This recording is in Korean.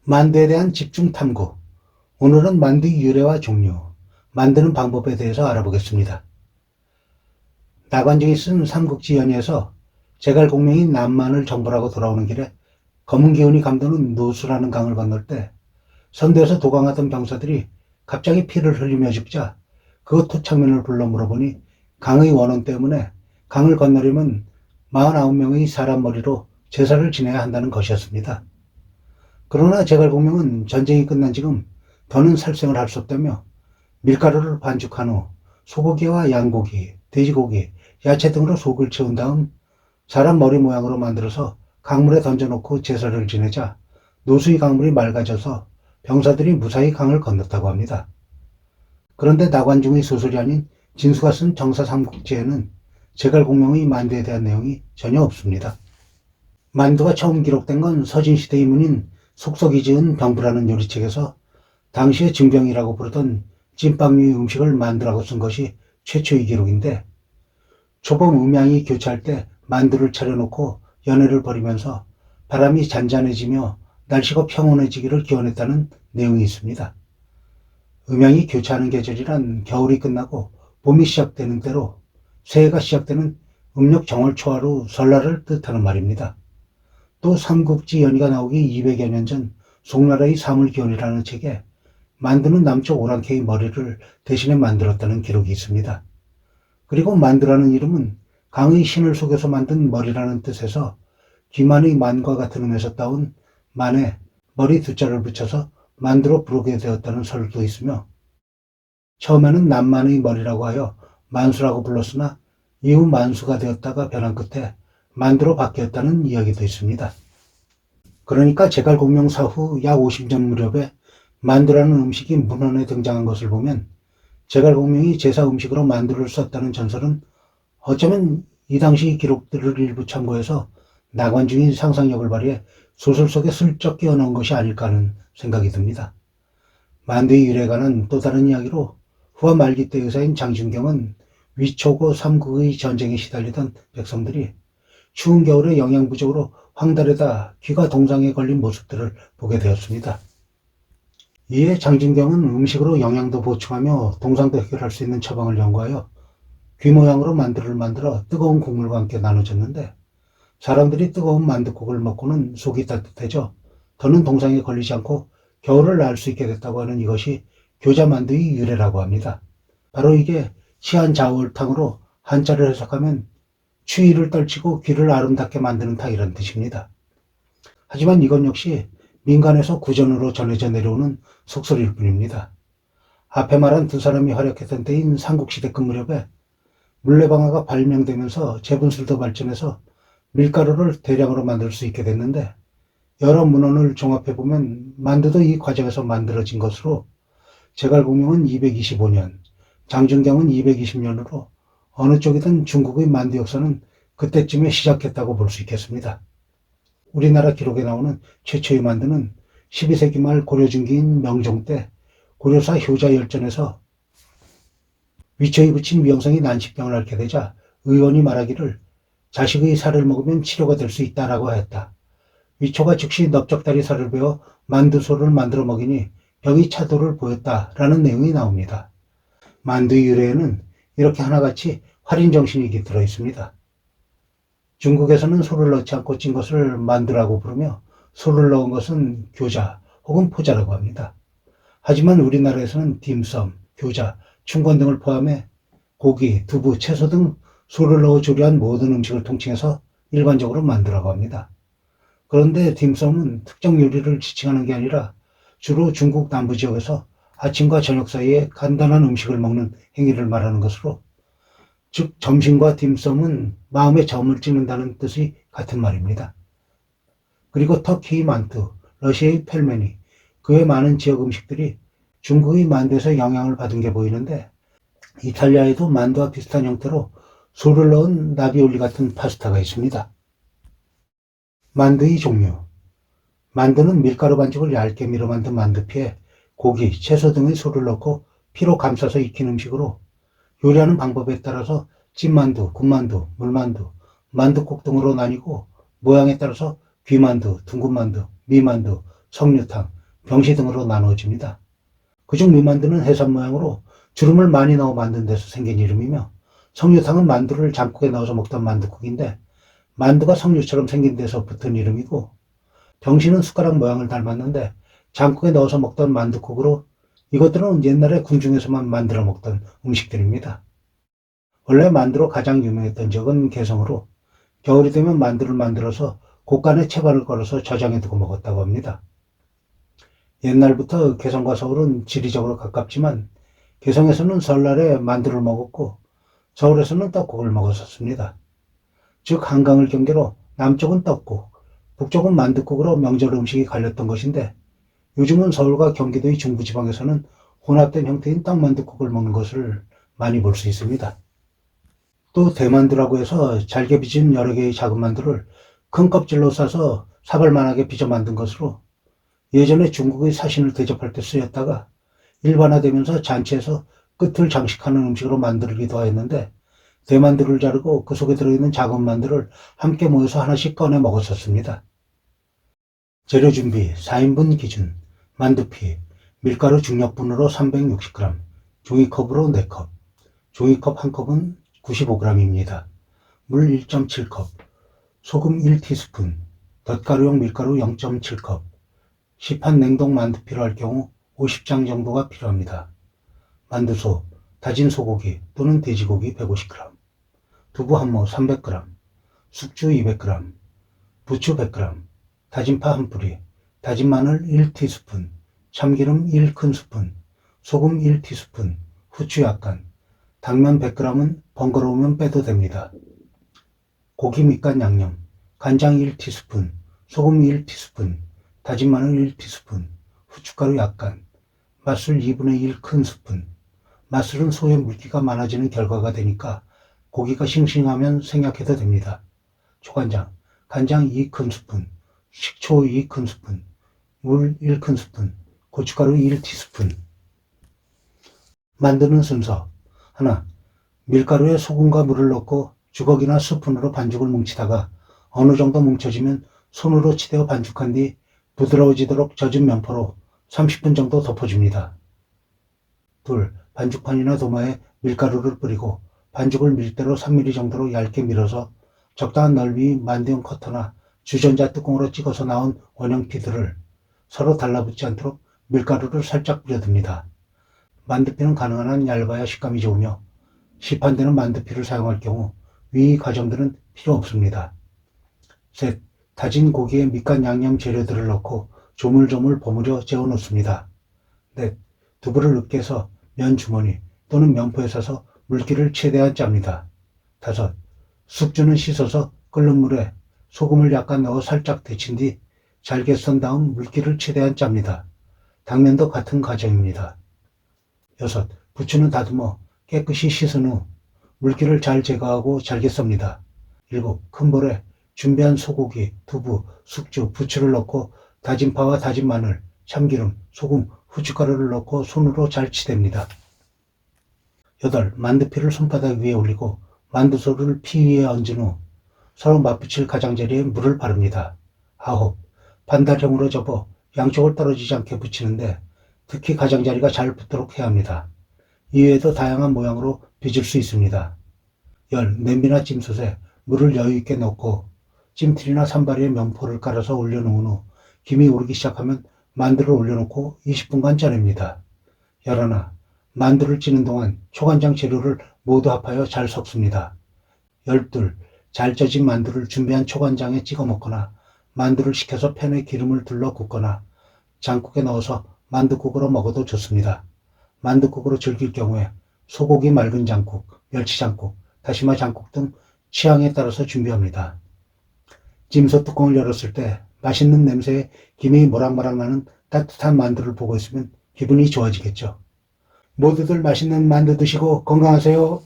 만두에 대한 집중 탐구. 오늘은 만두의 유래와 종류, 만드는 방법에 대해서 알아보겠습니다. 나관중이 쓴 삼국지연의에서 제갈공명이 남만을 정벌하고 돌아오는 길에 검은 기운이 감도는 노수라는 강을 건널 때 선대에서 도강하던 병사들이 갑자기 피를 흘리며 죽자 그 토착민을 불러 물어보니 강의 원원 때문에 강을 건너려면 49명의 사람 머리로 제사를 지내야 한다는 것이었습니다. 그러나 제갈공명은 전쟁이 끝난 지금 더는 살생을 할 수 없다며 밀가루를 반죽한 후 소고기와 양고기, 돼지고기, 야채 등으로 속을 채운 다음 사람 머리 모양으로 만들어서 강물에 던져놓고 제사를 지내자 노수의 강물이 맑아져서 병사들이 무사히 강을 건넜다고 합니다. 그런데 나관중의 소설이 아닌 진수가 쓴 정사삼국지에는 제갈공명의 만두에 대한 내용이 전혀 없습니다. 만두가 처음 기록된 건 서진시대 인문인 속석이 지은 병부라는 요리책에서 당시의 증병이라고 부르던 찐빵류의 음식을 만두라고 쓴 것이 최초의 기록인데, 초봄 음양이 교차할 때 만두를 차려놓고 연회를 벌이면서 바람이 잔잔해지며 날씨가 평온해지기를 기원했다는 내용이 있습니다. 음양이 교차하는 계절이란 겨울이 끝나고 봄이 시작되는 때로 새해가 시작되는 음력 정월 초하루 설날을 뜻하는 말입니다. 또 삼국지 연의가 나오기 200여 년 전 송나라의 사물기원이라는 책에 만두는 남쪽 오랑캐의 머리를 대신에 만들었다는 기록이 있습니다. 그리고 만두라는 이름은 강의 신을 속여서 만든 머리라는 뜻에서 기만의 만과 같은 음에서 따온 만에 머리 두자를 붙여서 만두로 부르게 되었다는 설도 있으며, 처음에는 남만의 머리라고 하여 만수라고 불렀으나 이후 만수가 되었다가 변한 끝에 만두로 바뀌었다는 이야기도 있습니다. 그러니까 제갈공명 사후 약 50년 무렵에 만두라는 음식이 문헌에 등장한 것을 보면 제갈공명이 제사 음식으로 만두를 썼다는 전설은 어쩌면 이 당시 기록들을 일부 참고해서 나관중이 상상력을 발휘해 소설 속에 슬쩍 끼워 넣은 것이 아닐까 하는 생각이 듭니다. 만두의 유래에 관한 또 다른 이야기로 후한 말기 때 의사인 장준경은 위초고 삼국의 전쟁에 시달리던 백성들이 추운 겨울에 영양 부족으로 황달에다 귀가 동상에 걸린 모습들을 보게 되었습니다. 이에 장준경은 음식으로 영양도 보충하며 동상도 해결할 수 있는 처방을 연구하여 귀 모양으로 만두를 만들어 뜨거운 국물과 함께 나눠줬는데, 사람들이 뜨거운 만두국을 먹고는 속이 따뜻해져 더는 동상에 걸리지 않고 겨울을 날 수 있게 됐다고 하는 이것이 교자만두의 유래라고 합니다. 바로 이게 치안자월탕으로 한자를 해석하면 추위를 떨치고 귀를 아름답게 만드는 탕이란 뜻입니다. 하지만 이건 역시 민간에서 구전으로 전해져 내려오는 속설일 뿐입니다. 앞에 말한 두 사람이 활약했던 때인 삼국시대 그 무렵에 물레방아가 발명되면서 제분술도 발전해서 밀가루를 대량으로 만들 수 있게 됐는데, 여러 문헌을 종합해보면 만두도 이 과정에서 만들어진 것으로 제갈공명은 225년, 장준경은 220년으로 어느 쪽이든 중국의 만두 역사는 그때쯤에 시작했다고 볼 수 있겠습니다. 우리나라 기록에 나오는 최초의 만두는 12세기 말 고려 중기인 명종 때 고려사 효자열전에서 위초에 붙인 위험성이 난치병을 앓게 되자 의원이 말하기를 자식의 살을 먹으면 치료가 될 수 있다라고 하였다. 위초가 즉시 넓적다리 살을 베어 만두소를 만들어 먹이니 병이 차도를 보였다라는 내용이 나옵니다. 만두의 유래에는 이렇게 하나같이 활인 정신이 깃들어 있습니다. 중국에서는 소를 넣지 않고 찐 것을 만두라고 부르며 소를 넣은 것은 교자 혹은 포자라고 합니다. 하지만 우리나라에서는 딤섬, 교자, 춘권 등을 포함해 고기, 두부, 채소 등 소를 넣어 조리한 모든 음식을 통칭해서 일반적으로 만두라고 합니다. 그런데 딤섬은 특정 요리를 지칭하는 게 아니라 주로 중국 남부 지역에서 아침과 저녁 사이에 간단한 음식을 먹는 행위를 말하는 것으로, 즉 점심과 딤섬은 마음에 점을 찍는다는 뜻이 같은 말입니다. 그리고 터키의 만두, 러시아의 펠메니, 그 외 많은 지역 음식들이 중국의 만두에서 영향을 받은 게 보이는데, 이탈리아에도 만두와 비슷한 형태로 소를 넣은 라비올리 같은 파스타가 있습니다. 만두의 종류. 만두는 밀가루 반죽을 얇게 밀어 만든 만두피에 고기, 채소 등의 소를 넣고 피로 감싸서 익힌 음식으로, 요리하는 방법에 따라서 찐만두, 군만두, 물만두, 만두국 등으로 나뉘고 모양에 따라서 귀만두, 둥근만두, 미만두, 석류탕, 병시 등으로 나누어집니다. 그중 미만두는 해삼 모양으로 주름을 많이 넣어 만든 데서 생긴 이름이며, 석류탕은 만두를 장국에 넣어서 먹던 만두국인데 만두가 석류처럼 생긴 데서 붙은 이름이고, 병시는 숟가락 모양을 닮았는데 장국에 넣어서 먹던 만두국으로, 이것들은 옛날에 궁중에서만 만들어 먹던 음식들입니다. 원래 만두로 가장 유명했던 지역은 개성으로, 겨울이 되면 만두를 만들어서 곳간에 채반을 걸어서 저장해두고 먹었다고 합니다. 옛날부터 개성과 서울은 지리적으로 가깝지만 개성에서는 설날에 만두를 먹었고 서울에서는 떡국을 먹었었습니다. 즉 한강을 경계로 남쪽은 떡국, 북쪽은 만두국으로 명절 음식이 갈렸던 것인데, 요즘은 서울과 경기도의 중부지방에서는 혼합된 형태인 떡만두국을 먹는 것을 많이 볼 수 있습니다. 또 대만두라고 해서 잘게 빚은 여러 개의 작은 만두를 큰 껍질로 싸서 사발만하게 빚어 만든 것으로, 예전에 중국의 사신을 대접할 때 쓰였다가 일반화되면서 잔치에서 끝을 장식하는 음식으로 만들기도 하였는데, 대만두를 자르고 그 속에 들어있는 작은 만두를 함께 모여서 하나씩 꺼내 먹었었습니다. 재료 준비 4인분 기준: 만두피, 밀가루 중력분으로 360g, 종이컵으로 4컵, 종이컵 1컵은 95g입니다. 물 1.7컵, 소금 1티스푼, 덧가루용 밀가루 0.7컵, 시판 냉동 만두피로 할 경우 50장 정도가 필요합니다. 만두소, 다진 소고기 또는 돼지고기 150g, 두부 한 모 300g, 숙주 200g, 부추 100g, 다진 파 1뿌리, 다진 마늘 1티스푼, 참기름 1큰스푼, 소금 1티스푼, 후추 약간, 당면 100g은 번거로우면 빼도 됩니다. 고기 밑간 양념, 간장 1티스푼, 소금 1티스푼, 다진 마늘 1티스푼, 후춧가루 약간, 맛술 2분의 1 큰스푼. 맛술은 소의 물기가 많아지는 결과가 되니까 고기가 싱싱하면 생략해도 됩니다. 초간장, 간장 2큰스푼, 식초 2큰스푼, 물 1큰스푼, 고춧가루 1티스푼. 만드는 순서: 하나, 밀가루에 소금과 물을 넣고 주걱이나 스푼으로 반죽을 뭉치다가 어느 정도 뭉쳐지면 손으로 치대어 반죽한 뒤 부드러워지도록 젖은 면포로 30분 정도 덮어줍니다. 둘, 반죽판이나 도마에 밀가루를 뿌리고 반죽을 밀대로 3mm 정도로 얇게 밀어서 적당한 넓이 만두형 커터나 주전자 뚜껑으로 찍어서 나온 원형 피들을 서로 달라붙지 않도록 밀가루를 살짝 뿌려둡니다. 만두피는 가능한 한 얇아야 식감이 좋으며, 시판되는 만두피를 사용할 경우 위 과정들은 필요 없습니다. 셋, 다진 고기에 밑간 양념 재료들을 넣고 조물조물 버무려 재워 놓습니다. 넷, 두부를 으깨서 면 주머니 또는 면포에 싸서 물기를 최대한 짭니다. 다섯, 숙주는 씻어서 끓는 물에 소금을 약간 넣어 살짝 데친 뒤 잘게 썬 다음 물기를 최대한 짭니다. 당면도 같은 과정입니다. 여섯, 부추는 다듬어 깨끗이 씻은 후 물기를 잘 제거하고 잘게 썹니다. 일곱, 큰 볼에 준비한 소고기, 두부, 숙주, 부추를 넣고 다진 파와 다진 마늘, 참기름, 소금, 후춧가루를 넣고 손으로 잘 치댑니다. 여덟, 만두피를 손바닥 위에 올리고 만두소를 피 위에 얹은 후 서로 맞붙일 가장자리에 물을 바릅니다. 아홉, 반달형으로 접어 양쪽을 떨어지지 않게 붙이는데 특히 가장자리가 잘 붙도록 해야 합니다. 이외에도 다양한 모양으로 빚을 수 있습니다. 열, 냄비나 찜솥에 물을 여유있게 넣고 찜틀이나 산발 위에 면포를 깔아서 올려놓은 후 김이 오르기 시작하면 만두를 올려놓고 20분간 짜냅니다. 열하나, 만두를 찌는 동안 초간장 재료를 모두 합하여 잘 섞습니다. 열둘, 잘 쪄진 만두를 준비한 초간장에 찍어 먹거나 만두를 식혀서 팬에 기름을 둘러 굽거나 장국에 넣어서 만두국으로 먹어도 좋습니다. 만두국으로 즐길 경우에 소고기 맑은 장국, 멸치장국, 다시마 장국 등 취향에 따라서 준비합니다. 찜솥 뚜껑을 열었을 때 맛있는 냄새에 김이 모락모락 나는 따뜻한 만두를 보고 있으면 기분이 좋아지겠죠. 모두들 맛있는 만두 드시고 건강하세요.